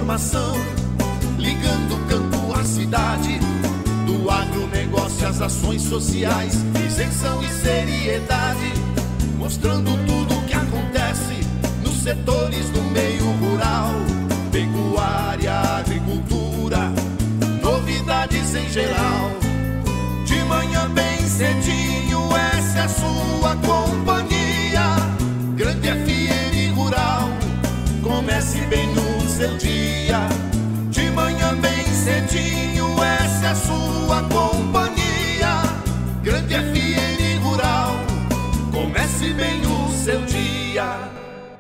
informação, ligando o campo à cidade, do agronegócio às ações sociais, isenção e seriedade, mostrando tudo o que acontece nos setores do meio rural, pecuária, agricultura, novidades em geral. De manhã bem cedinho, essa é a sua companhia, Grande FM Rural, comece bem no seu dia. De manhã bem cedinho, essa é a sua companhia, Grande FM Rural, comece bem o seu dia.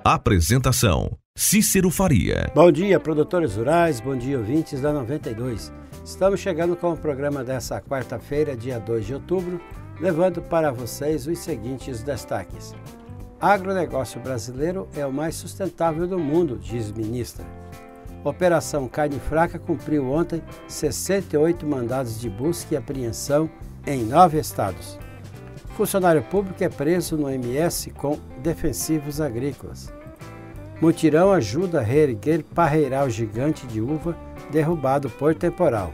Apresentação: Cícero Faria. Bom dia, produtores rurais, bom dia, ouvintes da 92. Estamos chegando com o programa dessa quarta-feira, dia 2 de outubro, levando para vocês os seguintes destaques. Agronegócio brasileiro é o mais sustentável do mundo, diz ministra. Operação Carne Fraca cumpriu ontem 68 mandados de busca e apreensão em 9 estados. Funcionário público é preso no MS com defensivos agrícolas. Mutirão ajuda a reerguer parreiral gigante de uva derrubado por temporal.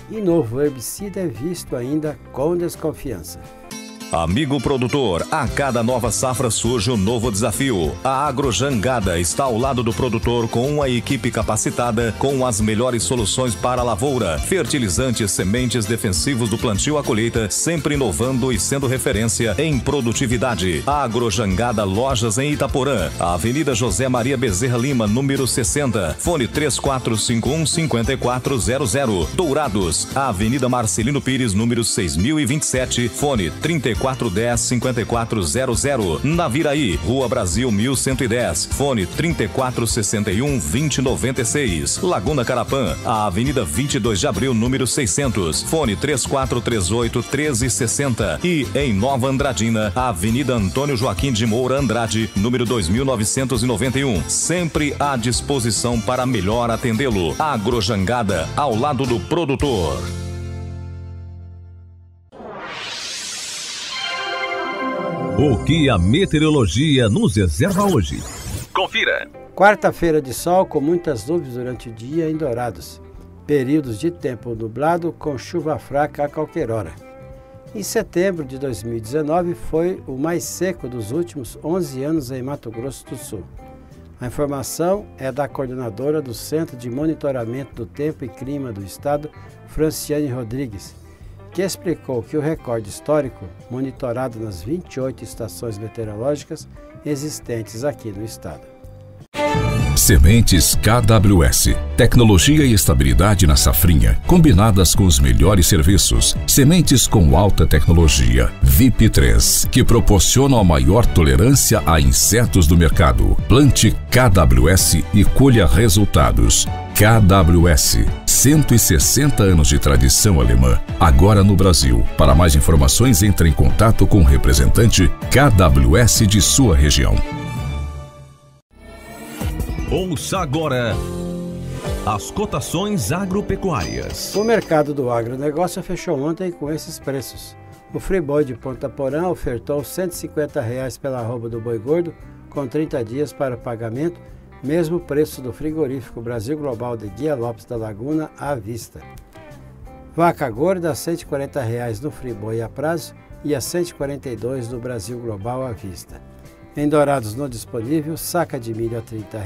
E novo herbicida é visto ainda com desconfiança. Amigo produtor, a cada nova safra surge um novo desafio. A Agrojangada está ao lado do produtor com uma equipe capacitada com as melhores soluções para a lavoura. Fertilizantes, sementes, defensivos do plantio à colheita, sempre inovando e sendo referência em produtividade. Agrojangada Lojas em Itaporã, Avenida José Maria Bezerra Lima, número 60, fone 3451-5400. Dourados, Avenida Marcelino Pires, número 6027, fone 3410-5400. Naviraí, Rua Brasil 1110, fone 3461-2096. Laguna Carapã, a Avenida 22 de Abril, número 600, fone 3438-1360. E em Nova Andradina, a Avenida Antônio Joaquim de Moura Andrade, número 2991, sempre à disposição para melhor atendê-lo. Agrojangada, ao lado do produtor. O que a meteorologia nos reserva hoje? Confira! Quarta-feira de sol com muitas nuvens durante o dia em Dourados. Períodos de tempo nublado com chuva fraca a qualquer hora. Em setembro de 2019 foi o mais seco dos últimos 11 anos em Mato Grosso do Sul. A informação é da coordenadora do Centro de Monitoramento do Tempo e Clima do Estado, Franciane Rodrigues, que explicou que o recorde histórico, monitorado nas 28 estações meteorológicas existentes aqui no estado. Sementes KWS. Tecnologia e estabilidade na safrinha, combinadas com os melhores serviços. Sementes com alta tecnologia. VIP3, que proporcionam a maior tolerância a insetos do mercado. Plante KWS e colha resultados. KWS, 160 anos de tradição alemã, agora no Brasil. Para mais informações, entre em contato com o representante KWS de sua região. Ouça agora as cotações agropecuárias. O mercado do agronegócio fechou ontem com esses preços. O Friboi de Ponta Porã ofertou R$ 150 pela arroba do boi gordo, com 30 dias para pagamento, mesmo preço do frigorífico Brasil Global de Guia Lopes da Laguna à vista. Vaca gorda a R$ 140 no Friboi a prazo e a R$ 142 no Brasil Global à vista. Em Dourados no disponível, saca de milho a R$ 30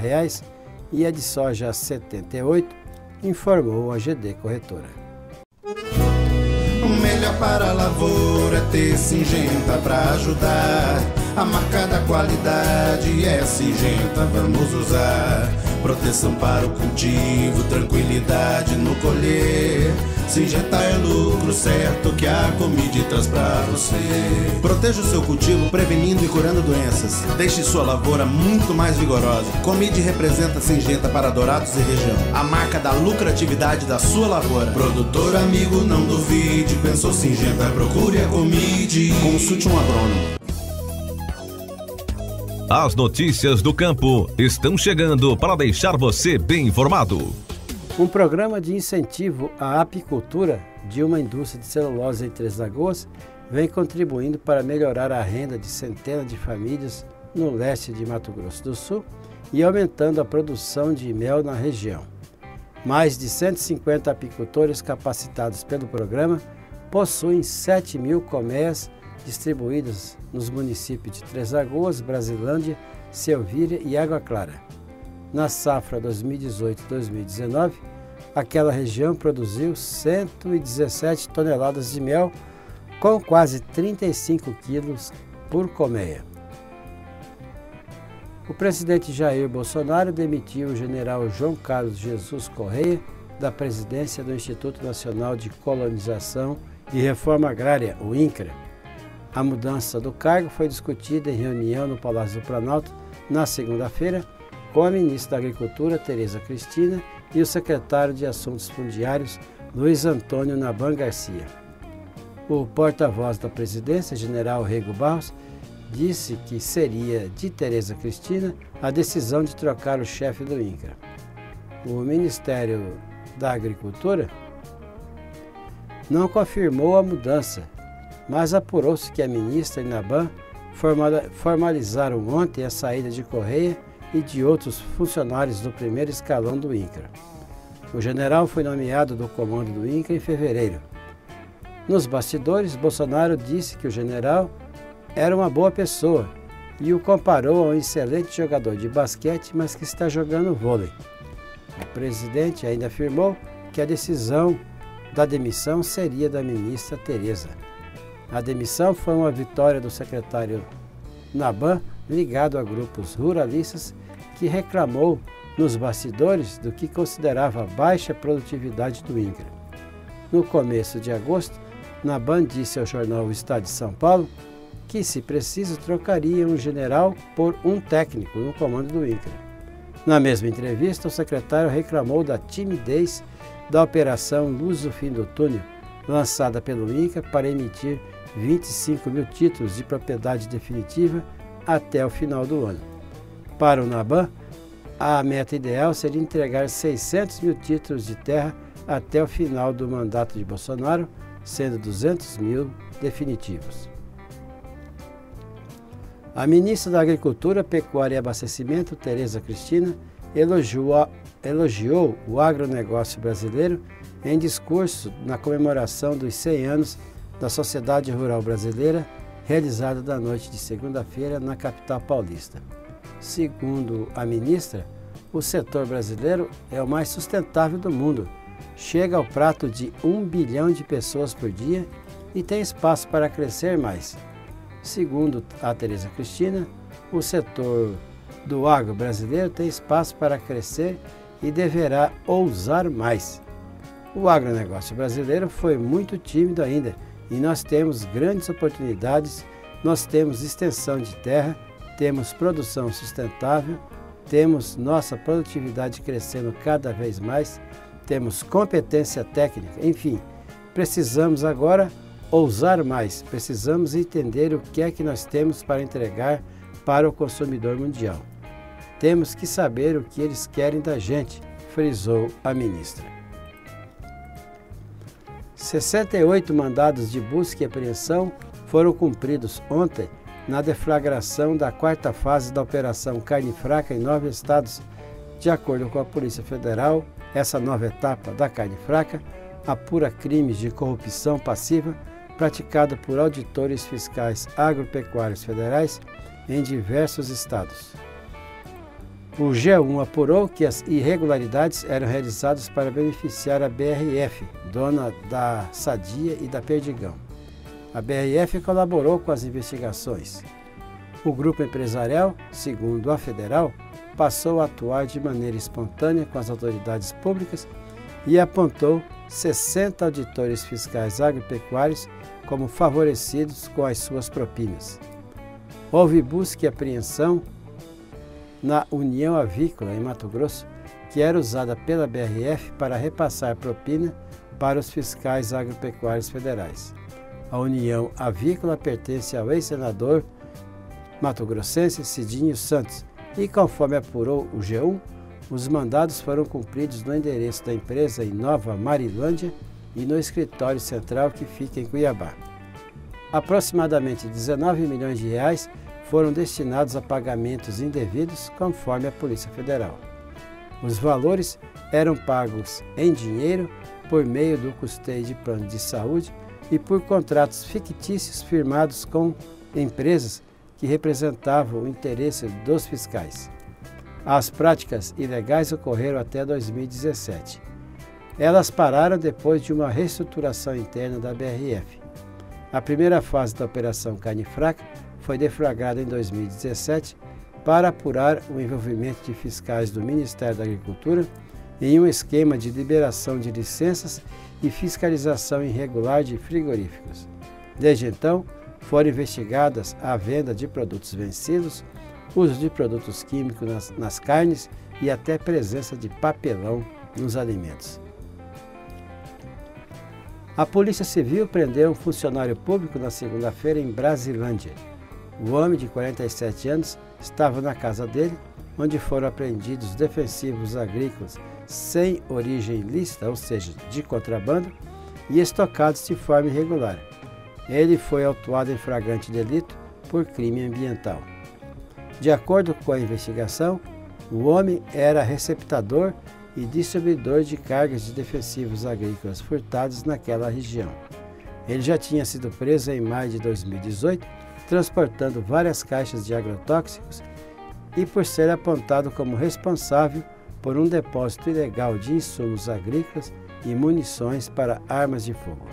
e a de soja a R$ 78, informou a GD Corretora. O melhor para a lavoura é ter Syngenta para ajudar. A marca da qualidade é Syngenta, vamos usar. Proteção para o cultivo, tranquilidade no colher. Syngenta é lucro certo que a Comid traz pra você. Proteja o seu cultivo prevenindo e curando doenças. Deixe sua lavoura muito mais vigorosa. Comid representa Syngenta para Dourados e região. A marca da lucratividade da sua lavoura. Produtor amigo, não duvide. Pensou Syngenta, procure a Comid. Consulte um agrônomo. As notícias do campo estão chegando para deixar você bem informado. Um programa de incentivo à apicultura de uma indústria de celulose em Três Lagoas vem contribuindo para melhorar a renda de centenas de famílias no leste de Mato Grosso do Sul e aumentando a produção de mel na região. Mais de 150 apicultores capacitados pelo programa possuem 7.000 colmeias distribuídas nos municípios de Três Lagoas, Brasilândia, Selvíria e Água Clara. Na safra 2018-2019, aquela região produziu 117 toneladas de mel, com quase 35 quilos por colmeia. O presidente Jair Bolsonaro demitiu o general João Carlos Jesus Correia da presidência do Instituto Nacional de Colonização e Reforma Agrária, o INCRA. A mudança do cargo foi discutida em reunião no Palácio do Planalto na segunda-feira com a ministra da Agricultura, Tereza Cristina, e o secretário de Assuntos Fundiários, Luiz Antônio Naban Garcia. O porta-voz da presidência, general Rego Barros, disse que seria de Tereza Cristina a decisão de trocar o chefe do INCRA. O Ministério da Agricultura não confirmou a mudança, mas apurou-se que a ministra e Naban formalizaram ontem a saída de Correia e de outros funcionários do primeiro escalão do INCRA. O general foi nomeado do comando do INCRA em fevereiro. Nos bastidores, Bolsonaro disse que o general era uma boa pessoa e o comparou a um excelente jogador de basquete, mas que está jogando vôlei. O presidente ainda afirmou que a decisão da demissão seria da ministra Tereza. A demissão foi uma vitória do secretário Naban, ligado a grupos ruralistas, que reclamou nos bastidores do que considerava a baixa produtividade do INCRA. No começo de agosto, Naban disse ao jornal O Estado de São Paulo que, se preciso, trocaria um general por um técnico no comando do INCRA. Na mesma entrevista, o secretário reclamou da timidez da Operação Luz do Fim do Túnel, lançada pelo INCRA para emitir 25 mil títulos de propriedade definitiva até o final do ano. Para o Naban, a meta ideal seria entregar 600 mil títulos de terra até o final do mandato de Bolsonaro, sendo 200 mil definitivos. A ministra da Agricultura, Pecuária e Abastecimento, Tereza Cristina, elogiou o agronegócio brasileiro em discurso na comemoração dos 100 anos da Sociedade Rural Brasileira, realizada na noite de segunda-feira na capital paulista. Segundo a ministra, o setor brasileiro é o mais sustentável do mundo, chega ao prato de 1 bilhão de pessoas por dia e tem espaço para crescer mais. Segundo a Tereza Cristina, o setor do agro brasileiro tem espaço para crescer e deverá ousar mais. O agronegócio brasileiro foi muito tímido ainda e nós temos grandes oportunidades, nós temos extensão de terra, temos produção sustentável, temos nossa produtividade crescendo cada vez mais, temos competência técnica, enfim, precisamos agora ousar mais, precisamos entender o que é que nós temos para entregar para o consumidor mundial. Temos que saber o que eles querem da gente, frisou a ministra. 68 mandados de busca e apreensão foram cumpridos ontem na deflagração da quarta fase da Operação Carne Fraca em 9 estados. De acordo com a Polícia Federal, essa nova etapa da carne fraca apura crimes de corrupção passiva praticada por auditores fiscais agropecuários federais em diversos estados. O G1 apurou que as irregularidades eram realizadas para beneficiar a BRF, dona da Sadia e da Perdigão. A BRF colaborou com as investigações. O grupo empresarial, segundo a Federal, passou a atuar de maneira espontânea com as autoridades públicas e apontou 60 auditores fiscais agropecuários como favorecidos com as suas propinas. Houve busca e apreensão na União Avícola, em Mato Grosso, que era usada pela BRF para repassar propina para os fiscais agropecuários federais. A União Avícola pertence ao ex-senador mato-grossense Cidinho Santos e, conforme apurou o G1, os mandados foram cumpridos no endereço da empresa em Nova Marilândia e no escritório central que fica em Cuiabá. Aproximadamente 19 milhões de reais foram destinados a pagamentos indevidos, conforme a Polícia Federal. Os valores eram pagos em dinheiro por meio do custeio de planos de saúde e por contratos fictícios firmados com empresas que representavam o interesse dos fiscais. As práticas ilegais ocorreram até 2017. Elas pararam depois de uma reestruturação interna da BRF. A primeira fase da Operação Carne Fraca foi deflagrada em 2017 para apurar o envolvimento de fiscais do Ministério da Agricultura em um esquema de liberação de licenças e fiscalização irregular de frigoríficos. Desde então, foram investigadas a venda de produtos vencidos, uso de produtos químicos nas carnes e até presença de papelão nos alimentos. A Polícia Civil prendeu um funcionário público na segunda-feira em Brasilândia. O homem de 47 anos estava na casa dele, onde foram apreendidos defensivos agrícolas sem origem ilícita, ou seja, de contrabando, e estocados de forma irregular. Ele foi autuado em flagrante delito por crime ambiental. De acordo com a investigação, o homem era receptador e distribuidor de cargas de defensivos agrícolas furtados naquela região. Ele já tinha sido preso em maio de 2018, transportando várias caixas de agrotóxicos e por ser apontado como responsável por um depósito ilegal de insumos agrícolas e munições para armas de fogo.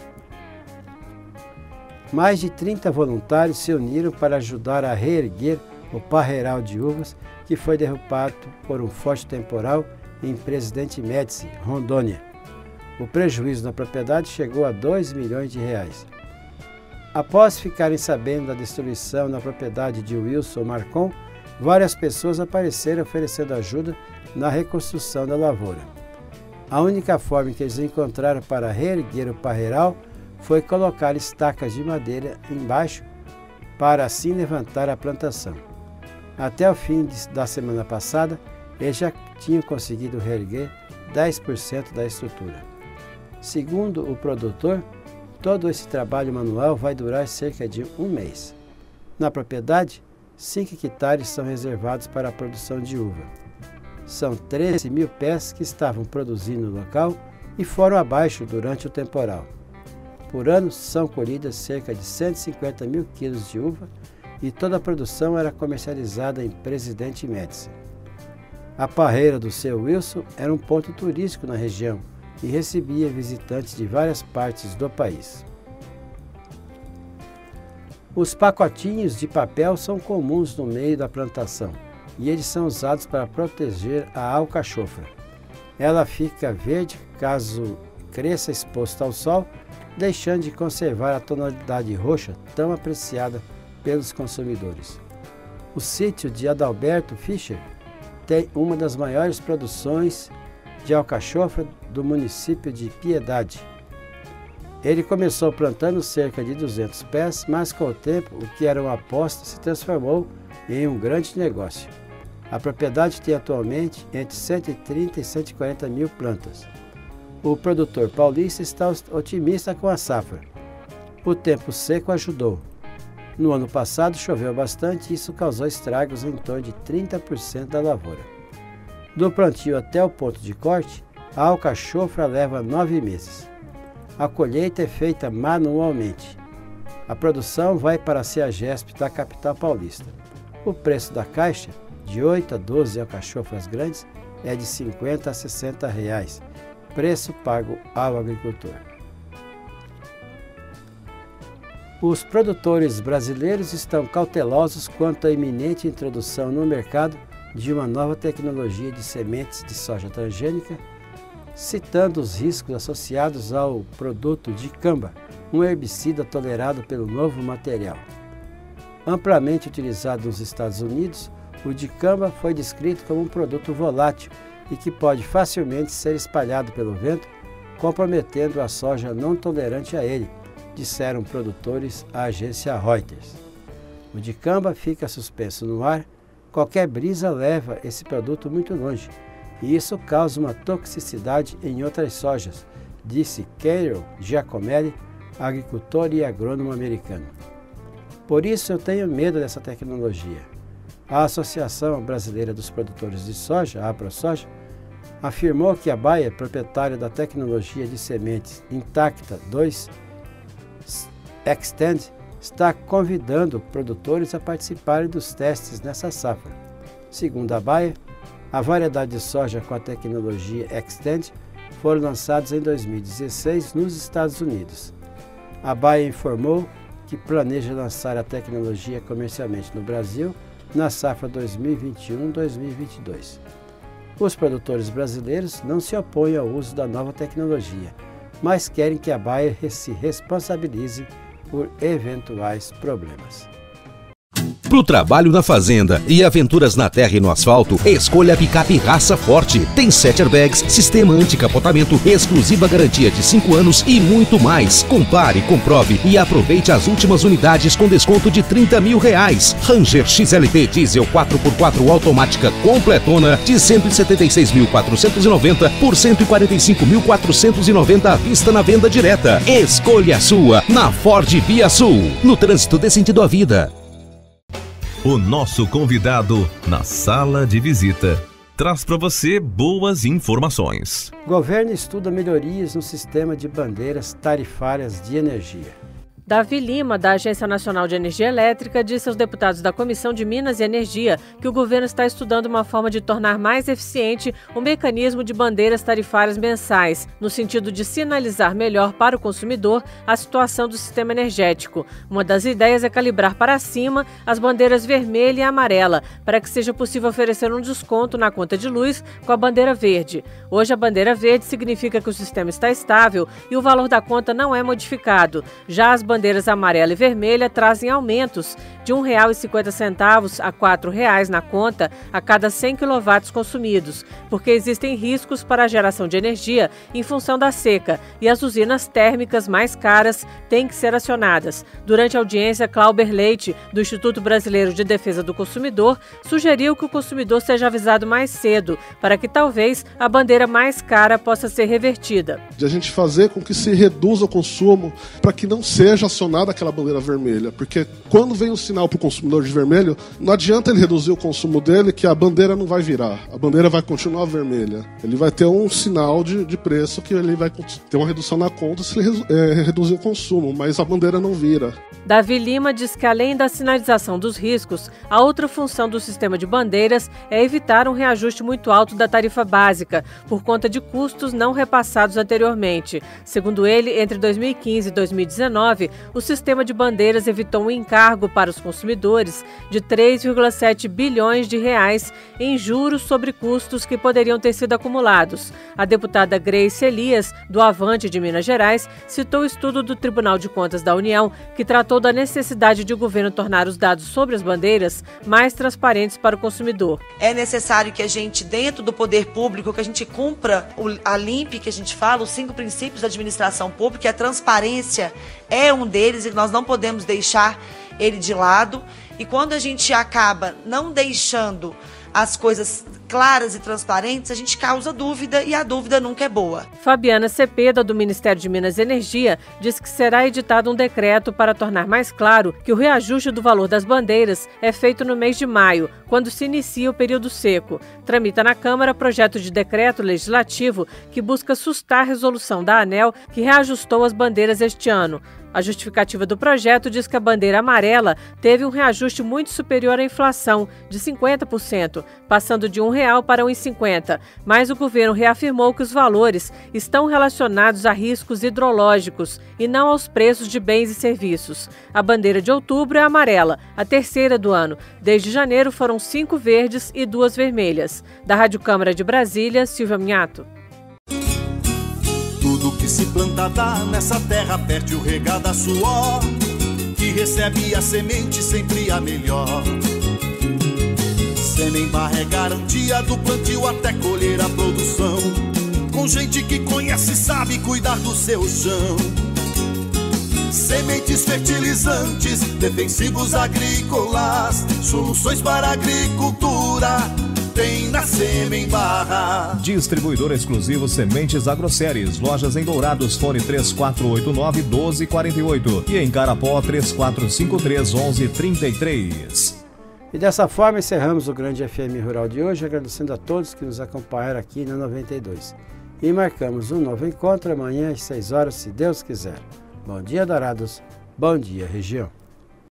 Mais de 30 voluntários se uniram para ajudar a reerguer o parreiral de uvas que foi derrubado por um forte temporal em Presidente Médici, Rondônia. O prejuízo na propriedade chegou a 2 milhões de reais. Após ficarem sabendo da destruição na propriedade de Wilson Marcon, várias pessoas apareceram oferecendo ajuda na reconstrução da lavoura. A única forma que eles encontraram para reerguer o parreiral foi colocar estacas de madeira embaixo para assim levantar a plantação. Até o fim da semana passada, eles já tinham conseguido reerguer 10% da estrutura. Segundo o produtor, todo esse trabalho manual vai durar cerca de um mês. Na propriedade, 5 hectares são reservados para a produção de uva. São 13 mil pés que estavam produzindo no local e foram abaixo durante o temporal. Por ano, são colhidas cerca de 150 mil quilos de uva e toda a produção era comercializada em Presidente Médici. A parreira do seu Wilson era um ponto turístico na região e recebia visitantes de várias partes do país. Os pacotinhos de papel são comuns no meio da plantação e eles são usados para proteger a alcachofra. Ela fica verde caso cresça exposta ao sol, deixando de conservar a tonalidade roxa tão apreciada pelos consumidores. O sítio de Adalberto Fischer tem uma das maiores produções de alcachofra do município de Piedade. Ele começou plantando cerca de 200 pés, mas com o tempo o que era uma aposta se transformou em um grande negócio. A propriedade tem atualmente entre 130 e 140 mil plantas. O produtor paulista está otimista com a safra. O tempo seco ajudou. No ano passado choveu bastante e isso causou estragos em torno de 30% da lavoura. Do plantio até o ponto de corte, a alcachofra leva 9 meses. A colheita é feita manualmente. A produção vai para a Ceagesp da capital paulista. O preço da caixa, de 8 a 12 alcachofras grandes, é de 50 a 60 reais, preço pago ao agricultor. Os produtores brasileiros estão cautelosos quanto à iminente introdução no mercado de uma nova tecnologia de sementes de soja transgênica, citando os riscos associados ao produto dicamba, um herbicida tolerado pelo novo material. Amplamente utilizado nos Estados Unidos, o dicamba foi descrito como um produto volátil e que pode facilmente ser espalhado pelo vento, comprometendo a soja não tolerante a ele, disseram produtores à agência Reuters. O dicamba fica suspenso no ar, qualquer brisa leva esse produto muito longe, e isso causa uma toxicidade em outras sojas, disse Carol Giacomelli, agricultor e agrônomo americano. Por isso eu tenho medo dessa tecnologia. A Associação Brasileira dos Produtores de Soja, a AproSoja, afirmou que a Bayer, proprietária da tecnologia de sementes Intacta 2 Extend, está convidando produtores a participarem dos testes nessa safra. Segundo a Bayer, a variedade de soja com a tecnologia Extend foram lançados em 2016 nos Estados Unidos. A Bayer informou que planeja lançar a tecnologia comercialmente no Brasil na safra 2021-2022. Os produtores brasileiros não se opõem ao uso da nova tecnologia, mas querem que a Bayer se responsabilize por eventuais problemas. Pro trabalho na fazenda e aventuras na terra e no asfalto, escolha a picape Raça Forte. Tem 7 airbags, sistema anticapotamento, exclusiva garantia de 5 anos e muito mais. Compare, comprove e aproveite as últimas unidades com desconto de R$30 mil. Ranger XLT Diesel 4x4 automática completona de R$ 176.490 por R$ 145.490 à vista na venda direta. Escolha a sua na Ford Via Sul. No trânsito dê sentido à vida. O nosso convidado na sala de visita traz para você boas informações. Governo estuda melhorias no sistema de bandeiras tarifárias de energia. Davi Lima, da Agência Nacional de Energia Elétrica, disse aos deputados da Comissão de Minas e Energia que o governo está estudando uma forma de tornar mais eficiente o mecanismo de bandeiras tarifárias mensais, no sentido de sinalizar melhor para o consumidor a situação do sistema energético. Uma das ideias é calibrar para cima as bandeiras vermelha e amarela, para que seja possível oferecer um desconto na conta de luz com a bandeira verde. Hoje, a bandeira verde significa que o sistema está estável e o valor da conta não é modificado. Já as bandeiras amarela e vermelha trazem aumentos de R$ 1,50 a R$ 4,00 na conta a cada 100 kW consumidos, porque existem riscos para a geração de energia em função da seca e as usinas térmicas mais caras têm que ser acionadas. Durante a audiência, Clauber Leite, do Instituto Brasileiro de Defesa do Consumidor, sugeriu que o consumidor seja avisado mais cedo, para que talvez a bandeira mais cara possa ser revertida. De a gente fazer com que se reduza o consumo para que não seja acionada aquela bandeira vermelha, porque quando vem o sinal para o consumidor de vermelho, não adianta ele reduzir o consumo dele, que a bandeira não vai virar, a bandeira vai continuar vermelha. Ele vai ter um sinal de preço que ele vai ter uma redução na conta se ele reduzir o consumo, mas a bandeira não vira. Davi Lima diz que, além da sinalização dos riscos, a outra função do sistema de bandeiras é evitar um reajuste muito alto da tarifa básica, por conta de custos não repassados anteriormente. Segundo ele, entre 2015 e 2019, o sistema de bandeiras evitou um encargo para os consumidores de 3,7 bilhões de reais em juros sobre custos que poderiam ter sido acumulados. A deputada Grace Elias, do Avante de Minas Gerais, citou o estudo do Tribunal de Contas da União, que tratou da necessidade de o governo tornar os dados sobre as bandeiras mais transparentes para o consumidor. É necessário que a gente, dentro do poder público, que a gente cumpra a LIMP, que a gente fala, os 5 princípios da administração pública, e a transparência é um deles e nós não podemos deixar ele de lado. E quando a gente acaba não deixando as coisas claras e transparentes, a gente causa dúvida e a dúvida nunca é boa. Fabiana Cepeda, do Ministério de Minas e Energia, diz que será editado um decreto para tornar mais claro que o reajuste do valor das bandeiras é feito no mês de maio, quando se inicia o período seco. Tramita na Câmara projeto de decreto legislativo que busca sustar a resolução da ANEEL, que reajustou as bandeiras este ano. A justificativa do projeto diz que a bandeira amarela teve um reajuste muito superior à inflação, de 50%, passando de R$ 1,00 para R$ 1,50. Mas o governo reafirmou que os valores estão relacionados a riscos hidrológicos e não aos preços de bens e serviços. A bandeira de outubro é amarela, a terceira do ano. Desde janeiro foram 5 verdes e 2 vermelhas. Da Rádio Câmara de Brasília, Silvia Minhato. Tudo que se planta dá nessa terra, perde o regado a suor, que recebe a semente sempre a melhor. Semembar é garantia do plantio até colher a produção, com gente que conhece e sabe cuidar do seu chão. Sementes fertilizantes, defensivos agrícolas, soluções para a agricultura tem na Semembar. Distribuidor exclusivo Sementes Agroceres. Lojas em Dourados, fone 3489-1248 e em Carapó 3453-1133. E dessa forma encerramos o Grande FM Rural de hoje, agradecendo a todos que nos acompanharam aqui na 92. E marcamos um novo encontro amanhã às 6 horas, se Deus quiser. Bom dia, Dourados. Bom dia, região.